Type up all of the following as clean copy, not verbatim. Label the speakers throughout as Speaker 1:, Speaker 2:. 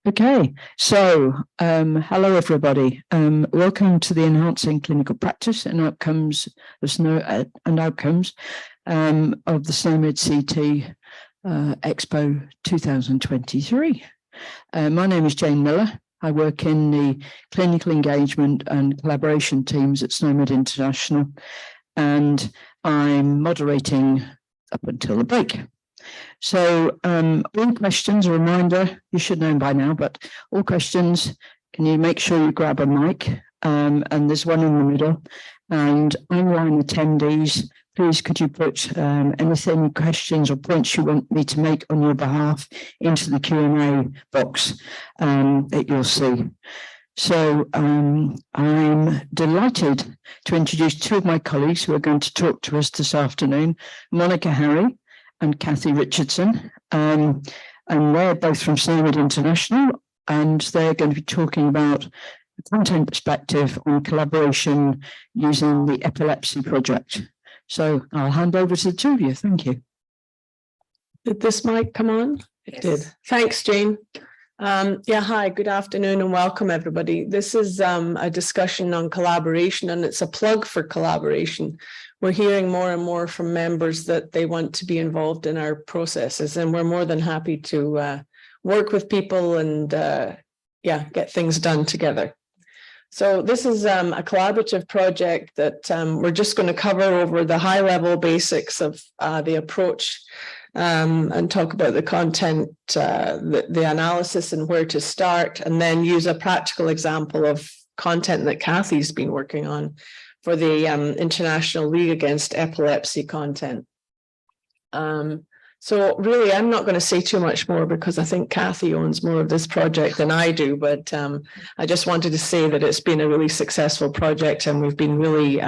Speaker 1: Okay, so hello everybody. Welcome to the Enhancing Clinical Practice and Outcomes of of the SNOMED CT Expo 2023. My name is Jane Miller. I work in the clinical engagement and collaboration teams at SNOMED International, and I'm moderating up until the break. So all questions, a reminder, you should know by now, but all questions, can you make sure you grab a mic? And there's one in the middle. And online attendees, please could you put anything, questions or points you want me to make on your behalf into the Q&A box that you'll see. So I'm delighted to introduce two of my colleagues who are going to talk to us this afternoon, Monica Harry and Cathy Richardson, and they're both from SNOMED International, and they're going to be talking about the content perspective on collaboration using the Epilepsy Project. So I'll hand over to the two of you. Thank you.
Speaker 2: Did this mic come on? It did. Thanks, Jane. Hi, good afternoon and welcome everybody. This is a discussion on collaboration, and it's a plug for collaboration. We're hearing more and more from members that they want to be involved in our processes, and we're more than happy to work with people and get things done together. So this is a collaborative project that we're just going to cover over the high level basics of the approach and talk about the content, the analysis and where to start, and then use a practical example of content that Cathy's been working on for the International League Against Epilepsy content. So really, I'm not going to say too much more because I think Cathy owns more of this project than I do, but I just wanted to say that it's been a really successful project, and we've been really,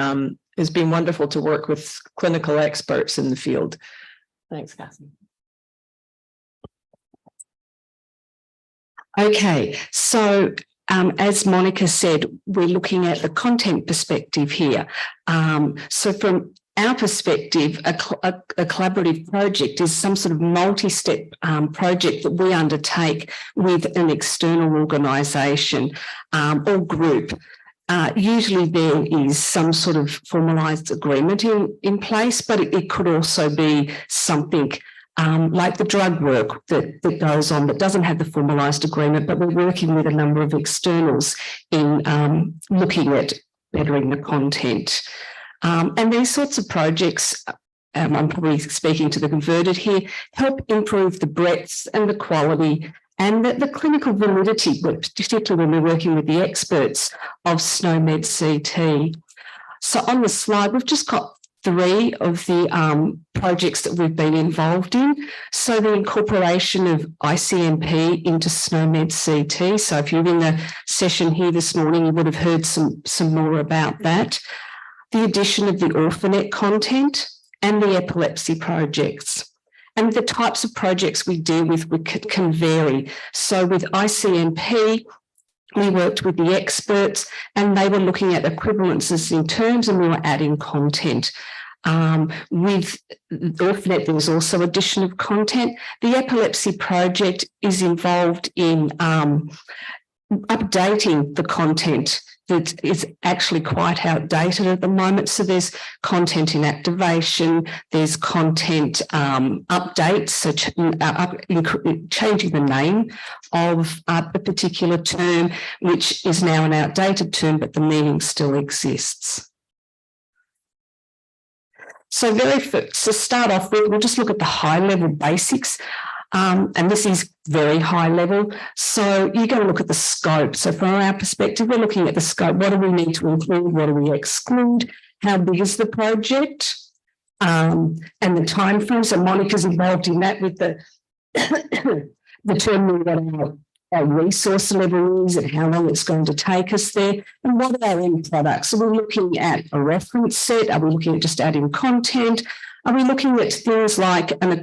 Speaker 2: it's been wonderful to work with clinical experts in the field. Thanks, Cathy.
Speaker 3: Okay, so as Monica said, we're looking at the content perspective here. So from our perspective, a collaborative project is some sort of multi-step project that we undertake with an external organisation or group. Usually there is some sort of formalised agreement in place, but it could also be something like the drug work that goes on that doesn't have the formalised agreement, but we're working with a number of externals in looking at bettering the content. And these sorts of projects, I'm probably speaking to the converted here, help improve the breadth and the quality and the clinical validity, particularly when we're working with the experts of SNOMED CT. So on the slide, we've just got three of the projects that we've been involved in. So the incorporation of ICMP into SNOMED CT. So if you're in the session here this morning, you would have heard some more about that. The addition of the Orphanet content and the epilepsy projects. And the types of projects we deal with can vary. So with ICMP, we worked with the experts and they were looking at equivalences in terms, and we were adding content. With Orphanet, there was also addition of content. The epilepsy project is involved in updating the content that is actually quite outdated at the moment. So there's content in activation, there's content updates, so changing the name of a particular term, which is now an outdated term, but the meaning still exists. So to start off with, we'll just look at the high level basics. And this is very high level. So you're going to look at the scope. So from our perspective, we're looking at the scope. What do we need to include? What do we exclude? How big is the project? And the time frame. So Monica's involved in that with the determining what our resource level is and how long it's going to take us there. And what are our end products? So we're looking at a reference set. Are we looking at just adding content? Are we looking at things like an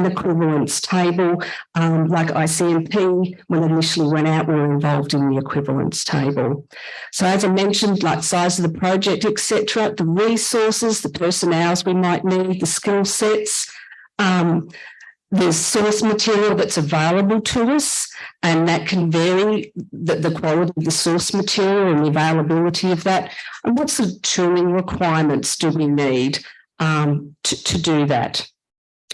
Speaker 3: equivalence table, like ICMP? When it initially went out, we were involved in the equivalence table. So as I mentioned, like size of the project, etc., the resources, the personnel we might need, the skill sets, There's source material that's available to us, and that can vary the quality of the source material and the availability of that. And what sort of tooling requirements do we need to do that?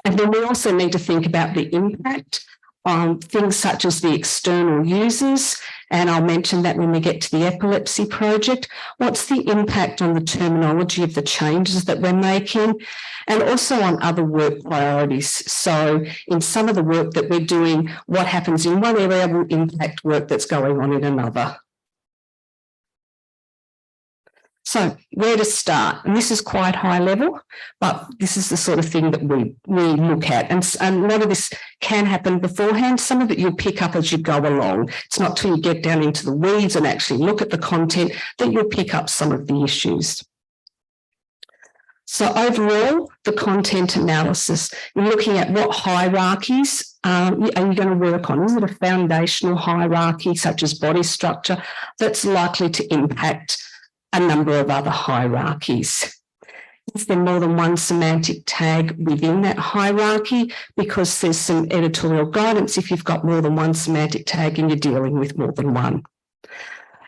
Speaker 3: And then we also need to think about the impact on things such as the external users. And I'll mention that when we get to the Epilepsy Project. What's the impact on the terminology of the changes that we're making? And also on other work priorities. So in some of the work that we're doing, what happens in one area will impact work that's going on in another. So where to start? And this is quite high level, but this is the sort of thing that we look at. And a lot of this can happen beforehand. Some of it you'll pick up as you go along. It's not till you get down into the weeds and actually look at the content that you'll pick up some of the issues. So overall, the content analysis, you're looking at what hierarchies are you going to work on? Is it a foundational hierarchy such as body structure that's likely to impact a number of other hierarchies? Is there more than one semantic tag within that hierarchy? Because there's some editorial guidance if you've got more than one semantic tag and you're dealing with more than one.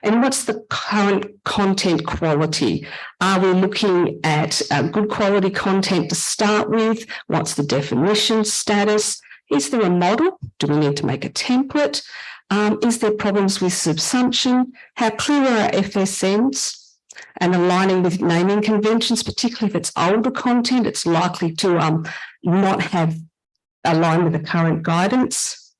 Speaker 3: And what's the current content quality? Are we looking at good quality content to start with? What's the definition status? Is there a model? Do we need to make a template? Is there problems with subsumption? How clear are our FSNs? And aligning with naming conventions, particularly if it's older content, it's likely to not have aligned with the current guidance.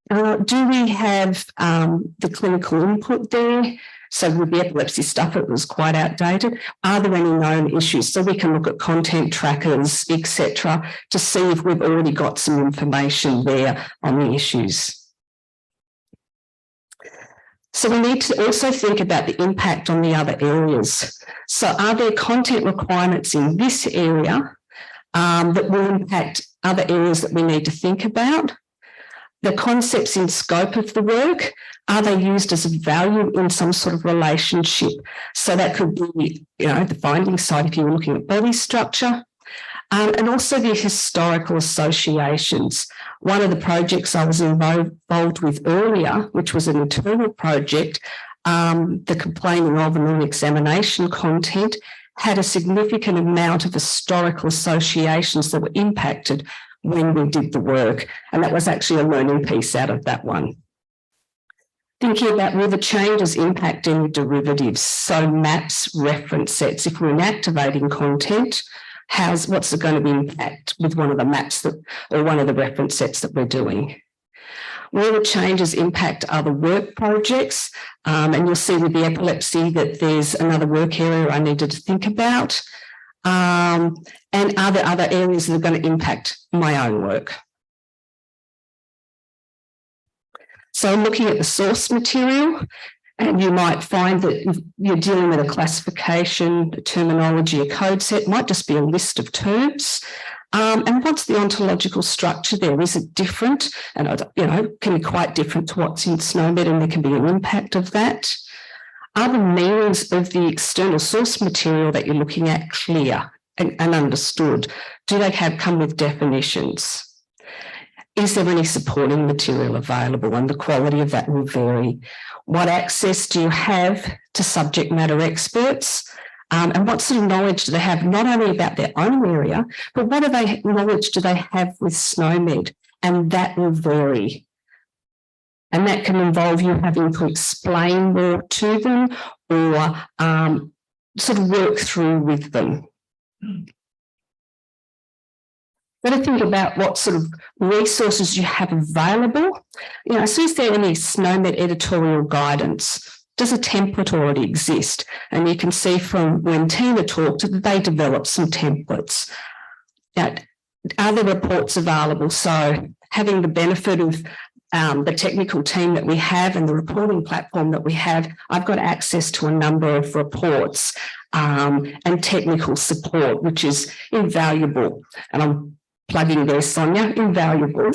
Speaker 3: Do we have the clinical input there? So with the epilepsy stuff, it was quite outdated. Are there any known issues? So we can look at content trackers, etc., to see if we've already got some information there on the issues. So we need to also think about the impact on the other areas. So are there content requirements in this area that will impact other areas that we need to think about? The concepts in scope of the work, are they used as a value in some sort of relationship? So that could be, the finding side if you were looking at body structure, and also the historical associations. One of the projects I was involved with earlier, which was an internal project, the complaining of and non-examination content had a significant amount of historical associations that were impacted when we did the work. And that was actually a learning piece out of that one. Thinking about will the changes impact any derivatives? So maps, reference sets. If we're inactivating content, what's it going to be impact with one of the maps or one of the reference sets that we're doing? Will the changes impact other work projects? And you'll see with the epilepsy that there's another work area I needed to think about. And are there other areas that are going to impact my own work? So looking at the source material, and you might find that if you're dealing with a classification, a terminology, a code set, it might just be a list of terms. And what's the ontological structure there? Is it different? And, can be quite different to what's in SNOMED, and there can be an impact of that. Are the meanings of the external source material that you're looking at clear and understood? Do they come with definitions? Is there any supporting material available, and the quality of that will vary? What access do you have to subject matter experts? And what sort of knowledge do they have, not only about their own area, but what knowledge do they have with SNOMED? And that will vary. And that can involve you having to explain more to them or sort of work through with them. Got to think about what sort of resources you have available. So is there any SNOMED editorial guidance? Does a template already exist? And you can see from when Tina talked that they developed some templates. Are there reports available? So having the benefit of the technical team that we have and the reporting platform that we have, I've got access to a number of reports and technical support, which is invaluable. And I'm plugging there, Sonia, invaluable.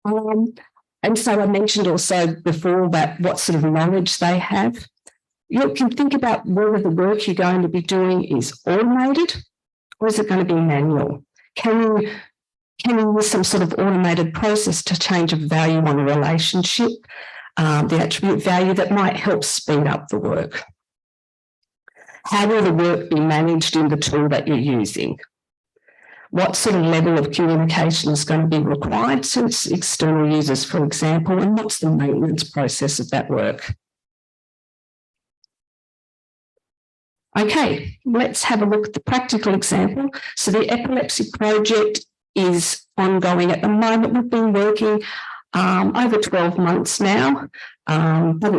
Speaker 3: And so I mentioned also before about what sort of knowledge they have. You can think about whether the work you're going to be doing is automated or is it going to be manual? Can you Can you use some sort of automated process to change a value on a relationship, the attribute value that might help speed up the work? How will the work be managed in the tool that you're using? What sort of level of communication is going to be required to external users, for example, and what's the maintenance process of that work? Okay, let's have a look at the practical example. So the Epilepsy Project is ongoing at the moment. We've been working over 12 months now, but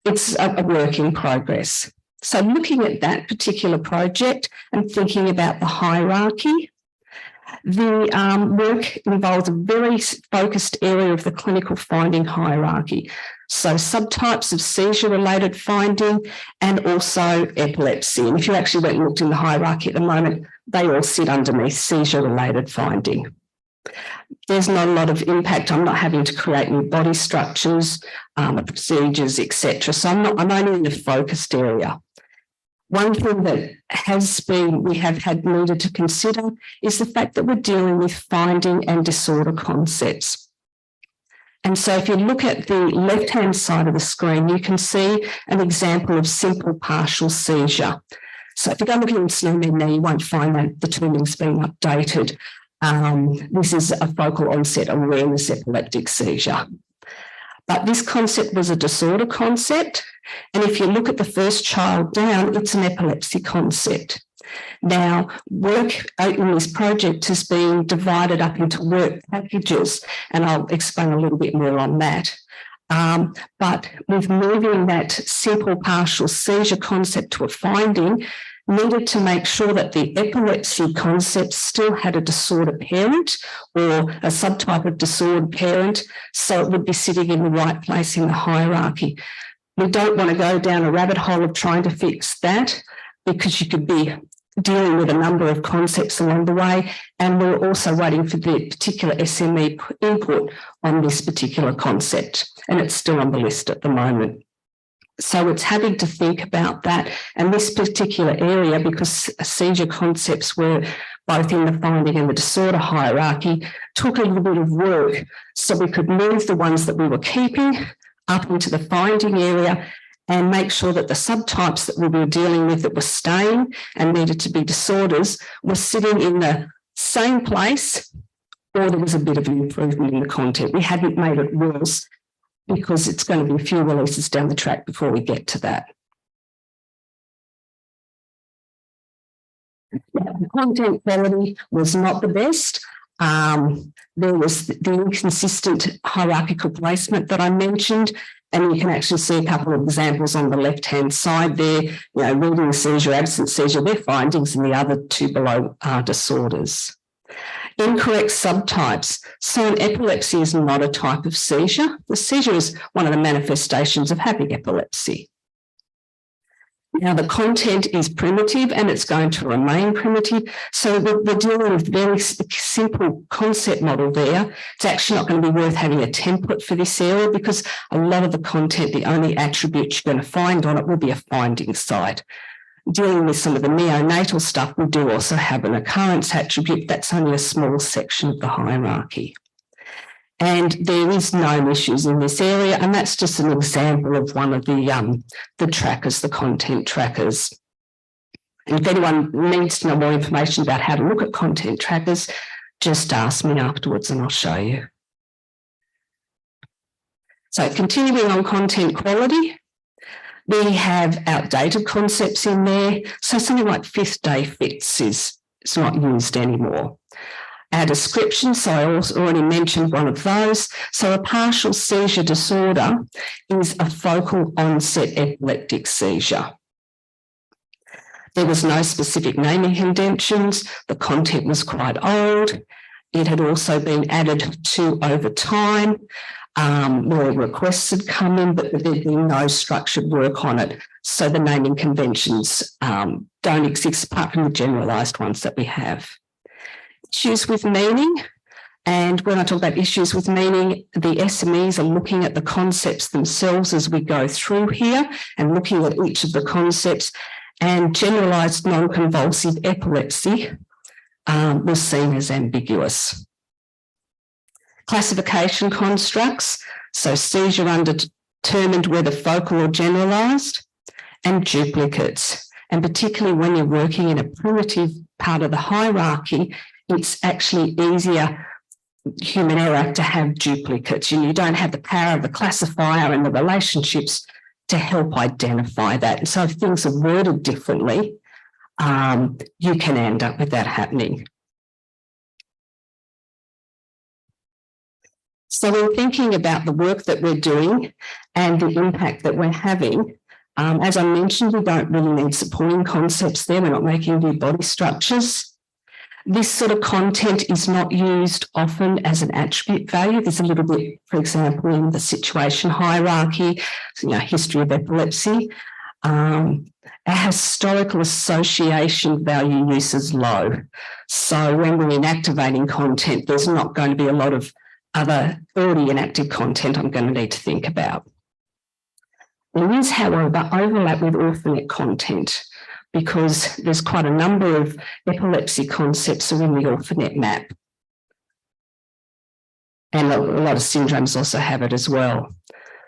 Speaker 3: it's a work in progress. So looking at that particular project and thinking about the hierarchy, the work involves a very focused area of the clinical finding hierarchy. So subtypes of seizure-related finding and also epilepsy. And if you actually went and looked in the hierarchy at the moment, they all sit underneath seizure-related finding. There's not a lot of impact. I'm not having to create new body structures, procedures, etc. So I'm only in the focused area. One thing that we have had needed to consider is the fact that we're dealing with finding and disorder concepts. And so if you look at the left-hand side of the screen, you can see an example of simple partial seizure. So if you go looking at SNOMED now, you won't find that the terming's been updated. This is a focal onset awareness epileptic seizure. But this concept was a disorder concept. And if you look at the first child down, it's an epilepsy concept. Now, work in this project has been divided up into work packages, and I'll explain a little bit more on that. But with moving that simple partial seizure concept to a finding, needed to make sure that the epilepsy concept still had a disorder parent or a subtype of disordered parent, so it would be sitting in the right place in the hierarchy. We don't want to go down a rabbit hole of trying to fix that, because you could be dealing with a number of concepts along the way, and we're also waiting for the particular SME input on this particular concept, and it's still on the list at the moment. So it's having to think about that, and this particular area, because seizure concepts were both in the finding and the disorder hierarchy, took a little bit of work so we could move the ones that we were keeping up into the finding area and make sure that the subtypes that we were dealing with that were staying and needed to be disorders were sitting in the same place, or there was a bit of an improvement in the content. We hadn't made it worse, because it's going to be a few releases down the track before we get to that. Now, the content quality was not the best. There was the inconsistent hierarchical placement that I mentioned, and you can actually see a couple of examples on the left-hand side there. You know, reading seizure, absent seizure, their findings, and the other two below are disorders. Incorrect subtypes. So an epilepsy is not a type of seizure. The seizure is one of the manifestations of having epilepsy. Now, the content is primitive and it's going to remain primitive. So we're dealing with very simple concept model there. It's actually not going to be worth having a template for this area, because a lot of the content, the only attributes you're going to find on it will be a finding site. Dealing with some of the neonatal stuff, we do also have an occurrence attribute. That's only a small section of the hierarchy. And there is no issues in this area, and that's just an example of one of the trackers, the content trackers. And if anyone needs to know more information about how to look at content trackers, just ask me afterwards and I'll show you. So continuing on content quality, we have outdated concepts in there. So something like fifth day fits is not used anymore. Our description, so I also already mentioned one of those. So a partial seizure disorder is a focal onset epileptic seizure. There was no specific naming conventions. The content was quite old. It had also been added to over time, where requests had come in, but there'd been no structured work on it. So the naming conventions don't exist apart from the generalised ones that we have. Issues with meaning. And when I talk about issues with meaning, the SMEs are looking at the concepts themselves as we go through here and looking at each of the concepts. And generalised non-convulsive epilepsy was seen as ambiguous. Classification constructs, so seizure undetermined whether focal or generalised, and duplicates. And particularly when you're working in a primitive part of the hierarchy, it's actually easier, human error, to have duplicates. You don't have the power of the classifier and the relationships to help identify that. And so if things are worded differently, you can end up with that happening. So in thinking about the work that we're doing and the impact that we're having, as I mentioned, we don't really need supporting concepts there. We're not making new body structures. This sort of content is not used often as an attribute value. There's a little bit, for example, in the situation hierarchy, history of epilepsy. Our historical association value use is low. So when we're inactivating content, there's not going to be a lot of other already inactive content I'm going to need to think about. There is, however, overlap with Orphanet content because there's quite a number of epilepsy concepts are in the Orphanet map. And a lot of syndromes also have it as well.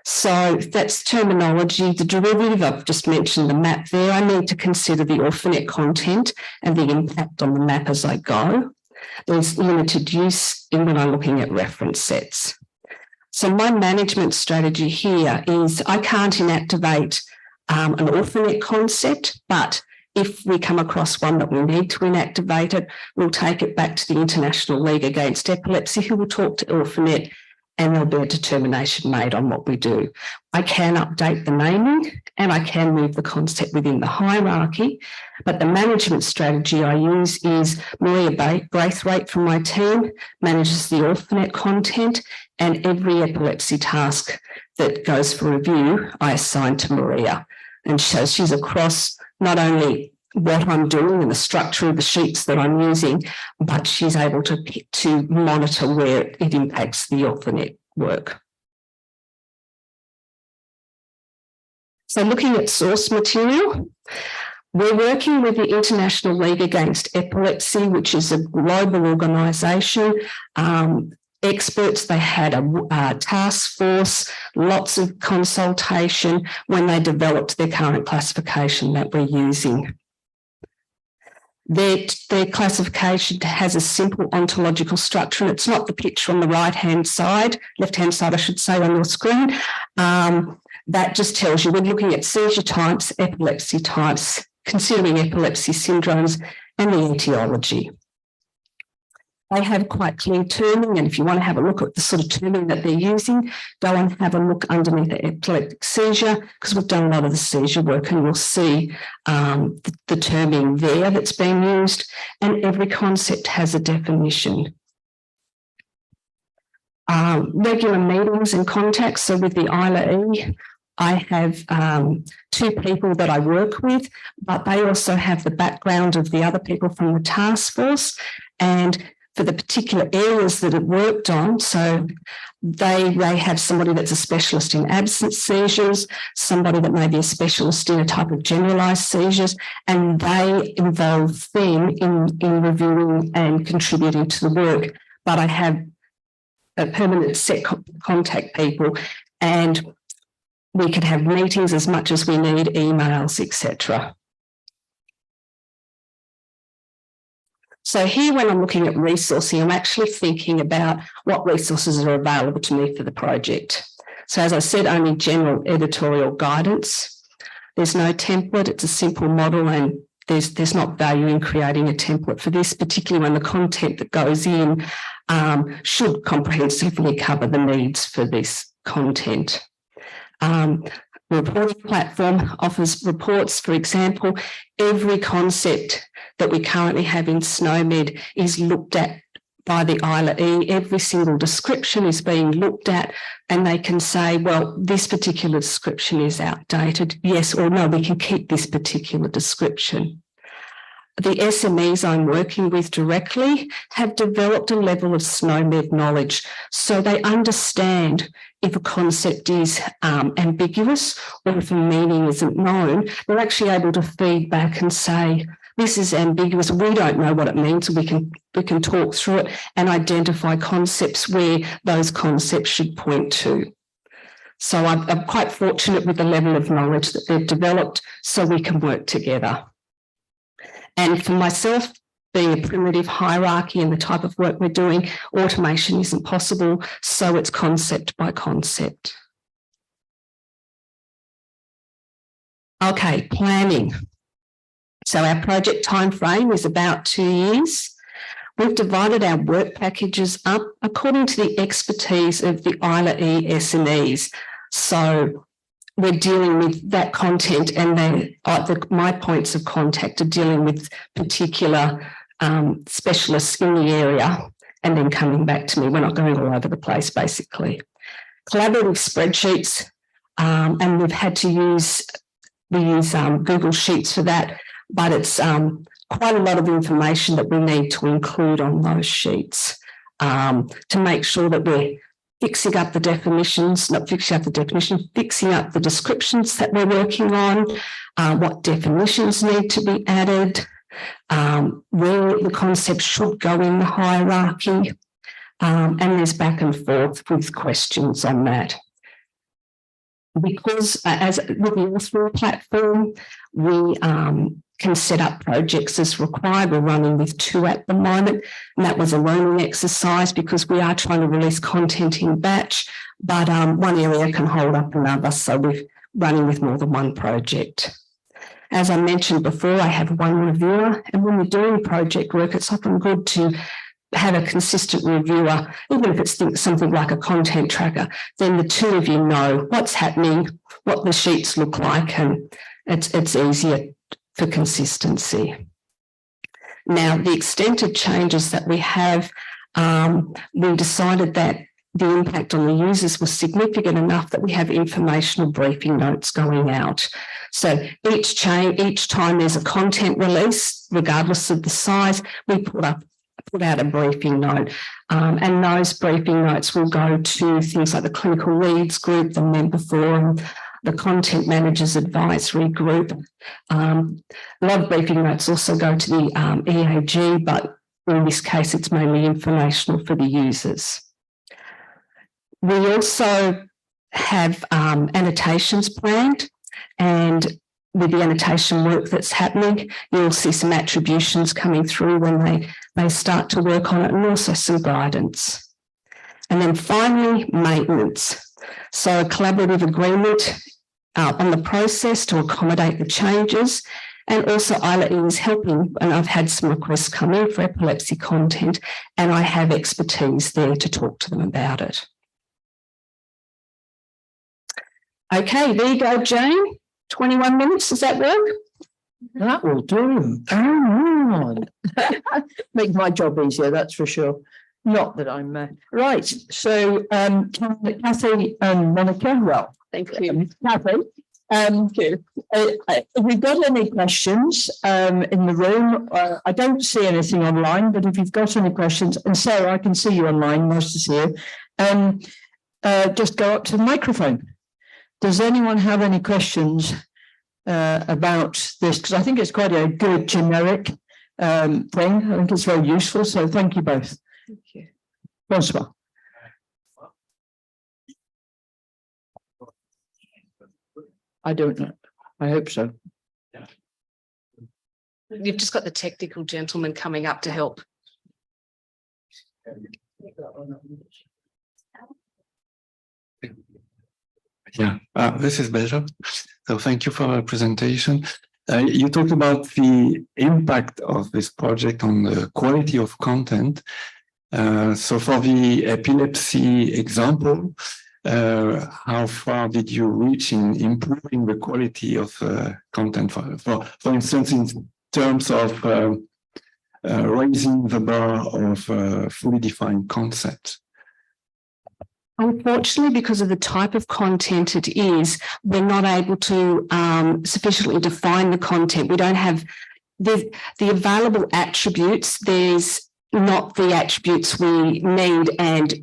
Speaker 3: So that's terminology. The derivative, I've just mentioned the map there. I need to consider the Orphanet content and the impact on the map as I go. There's limited use when I'm looking at reference sets. So my management strategy here is I can't inactivate an Orphanet concept, but if we come across one that we need to inactivate it, we'll take it back to the International League Against Epilepsy, who will talk to Orphanet, and there'll be a determination made on what we do. I can update the naming and I can move the concept within the hierarchy, but the management strategy I use is Maria Braithwaite from my team manages the Orphanet content, and every epilepsy task that goes for review, I assign to Maria. And so she's across not only what I'm doing and the structure of the sheets that I'm using, but she's able to monitor where it impacts the Orphanet work. So looking at source material, we're working with the International League Against Epilepsy, which is a global organisation. Experts, they had a task force, lots of consultation when they developed their current classification that we're using. Their classification has a simple ontological structure, and it's not the picture on the left-hand side, I should say, on your screen. That just tells you we're looking at seizure types, epilepsy types, considering epilepsy syndromes, and the etiology. They have quite clear terming, and if you want to have a look at the sort of terming that they're using, go and have a look underneath the epileptic seizure, because we've done a lot of the seizure work, and you'll see the terming there that's being used, and every concept has a definition. Regular meetings and contacts. So with the ILA-E, I have 2 people that I work with, but they also have the background of the other people from the task force, and for the particular areas that it worked on. So they have somebody that's a specialist in absence seizures, somebody that may be a specialist in a type of generalised seizures, and they involve them in reviewing and contributing to the work. But I have a permanent set contact people, and we could have meetings as much as we need, emails, etc. So here, when I'm looking at resourcing, I'm actually thinking about what resources are available to me for the project. So as I said, only general editorial guidance. There's no template. It's a simple model, and there's not value in creating a template for this, particularly when the content that goes in should comprehensively cover the needs for this content. Reporting platform offers reports. For example, every concept that we currently have in SNOMED is looked at by the ILA-E. Every single description is being looked at, and they can say, well, this particular description is outdated. Yes or no, we can keep this particular description. The SMEs I'm working with directly have developed a level of SNOMED knowledge, so they understand if a concept is ambiguous or if a meaning isn't known. They're actually able to feed back and say, this is ambiguous. We don't know what it means. We can talk through it and identify concepts where those concepts should point to. So I'm quite fortunate with the level of knowledge that they've developed so we can work together. And for myself, being a primitive hierarchy and the type of work we're doing, automation isn't possible. So it's concept by concept. Okay, planning. So our project timeframe is about 2 years. We've divided our work packages up according to the expertise of the ILA SMEs. So we're dealing with that content, and my points of contact are dealing with particular specialists in the area and then coming back to me. We're not going all over the place, basically. Collaborative spreadsheets, and we've had to use Google Sheets for that, but it's quite a lot of information that we need to include on those sheets to make sure that we're fixing up the definitions, not fixing up the definition, fixing up the descriptions that we're working on, what definitions need to be added, where the concept should go in the hierarchy, and there's back and forth with questions on that. Because as with the Author platform, we can set up projects as required. We're running with 2 at the moment, and that was a learning exercise because we are trying to release content in batch, but one area can hold up another, so we're running with more than one project. As I mentioned before, I have one reviewer, and when we're doing project work, it's often good to have a consistent reviewer, even if it's something like a content tracker, then the 2 of you know what's happening, what the sheets look like, and it's easier for consistency. Now, the extent of changes that we have, we decided that the impact on the users was significant enough that we have informational briefing notes going out. So each time there's a content release, regardless of the size, we put out a briefing note, and those briefing notes will go to things like the clinical leads group, the member forum, the content managers advisory group. A lot of briefing notes also go to the EAG, but in this case, it's mainly informational for the users. We also have annotations planned, and with the annotation work that's happening, you'll see some attributions coming through when they start to work on it, and also some guidance. And then finally, maintenance. So a collaborative agreement on the process to accommodate the changes. And also ILA is helping, and I've had some requests come in for epilepsy content, and I have expertise there to talk to them about it. Okay, there you go, Jane. 21 minutes, does that work?
Speaker 1: That will do. Oh, make my job easier, that's for sure. Not that I'm right. So, Cathy and Monica, well,
Speaker 2: Thank you.
Speaker 1: Cathy, if you've got any questions in the room, I don't see anything online, but if you've got any questions, and Sarah, I can see you online, nice to see you, just go up to the microphone. Does anyone have any questions about this? Because I think it's quite a good generic thing. I think it's very useful. So thank you both.
Speaker 2: Thank you.
Speaker 1: Bonsoir. I don't know. I hope so.
Speaker 3: You've just got the technical gentleman coming up to help.
Speaker 4: Yeah, this is better. So thank you for the presentation. You talked about the impact of this project on the quality of content. So for the epilepsy example, how far did you reach in improving the quality of content? For instance, in terms of raising the bar of fully defined concepts?
Speaker 3: Unfortunately, because of the type of content it is, we're not able to sufficiently define the content. We don't have the available attributes. There's not the attributes we need and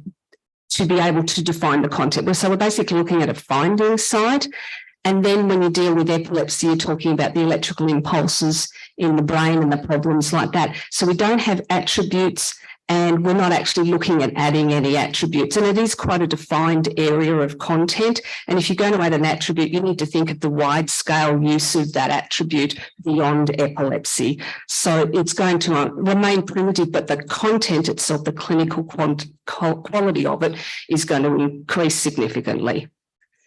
Speaker 3: to be able to define the content. So we're basically looking at a finding side. And then when you deal with epilepsy, you're talking about the electrical impulses in the brain and the problems like that. So we don't have attributes, and we're not actually looking at adding any attributes. And it is quite a defined area of content. And if you're going to add an attribute, you need to think of the wide scale use of that attribute beyond epilepsy. So it's going to remain primitive, but the content itself, the clinical quality of it, is going to increase significantly.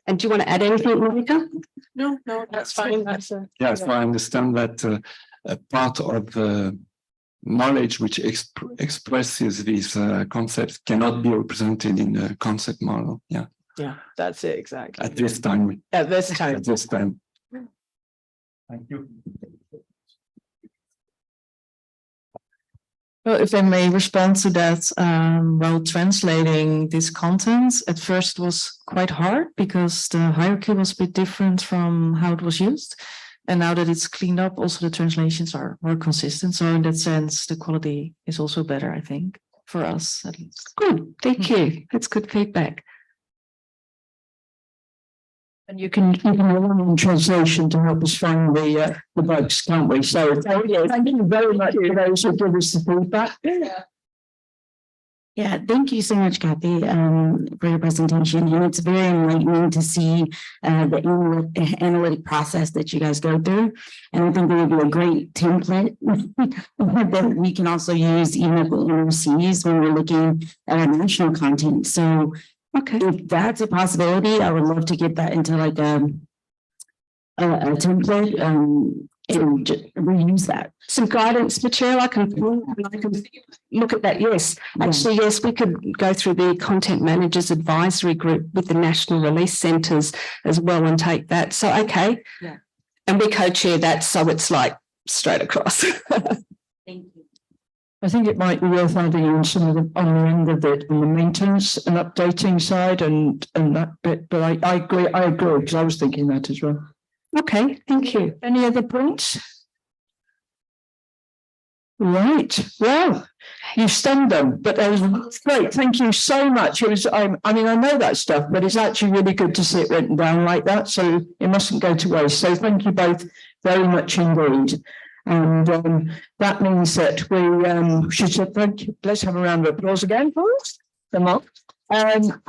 Speaker 3: And do you want to add anything, Monica?
Speaker 2: No, that's fine. That's
Speaker 4: Yeah, so I understand that a part of the knowledge which expresses these concepts cannot be represented in the concept model. Yeah.
Speaker 2: Yeah, that's it exactly.
Speaker 4: At this time.
Speaker 2: At this time.
Speaker 4: At this time. Thank you.
Speaker 5: Well, if I may respond to that, while translating this content, at first was quite hard because the hierarchy was a bit different from how it was used. And now that it's cleaned up, also the translations are more consistent. So in that sense, the quality is also better, I think, for us at least.
Speaker 3: Good, thank you. That's good feedback.
Speaker 1: And you can rely on translation to help us find the bugs, can't we? So thank you very much for those who give us the feedback.
Speaker 6: Yeah, thank you so much, Cathy, for your presentation. And it's very enlightening to see the analytic process that you guys go through. And I think it would be a great template that we can also use even if we're overseas when we're looking at our national content. So
Speaker 3: Okay.
Speaker 6: if that's a possibility, I would love to get that into like a template and reuse that.
Speaker 3: Some guidance material, I can look at that. Yes, actually, yes, we could go through the content managers advisory group with the national release centres as well and take that. So, okay.
Speaker 6: Yeah.
Speaker 3: And we co-chair that. So it's like straight across.
Speaker 6: Thank you.
Speaker 1: I think it might be worth adding in some of the on the end of it, on the maintenance and updating side and that bit. But I agree because I was thinking that as well.
Speaker 3: Okay, thank you.
Speaker 1: Any other points? Right. Well, you stunned them, but that was great. Thank you so much. It was. I mean, I know that stuff, but it's actually really good to see it written down like that. So it mustn't go to waste. So thank you both very much indeed. And that means that we should say thank you. Let's have a round of applause again for us. Come on.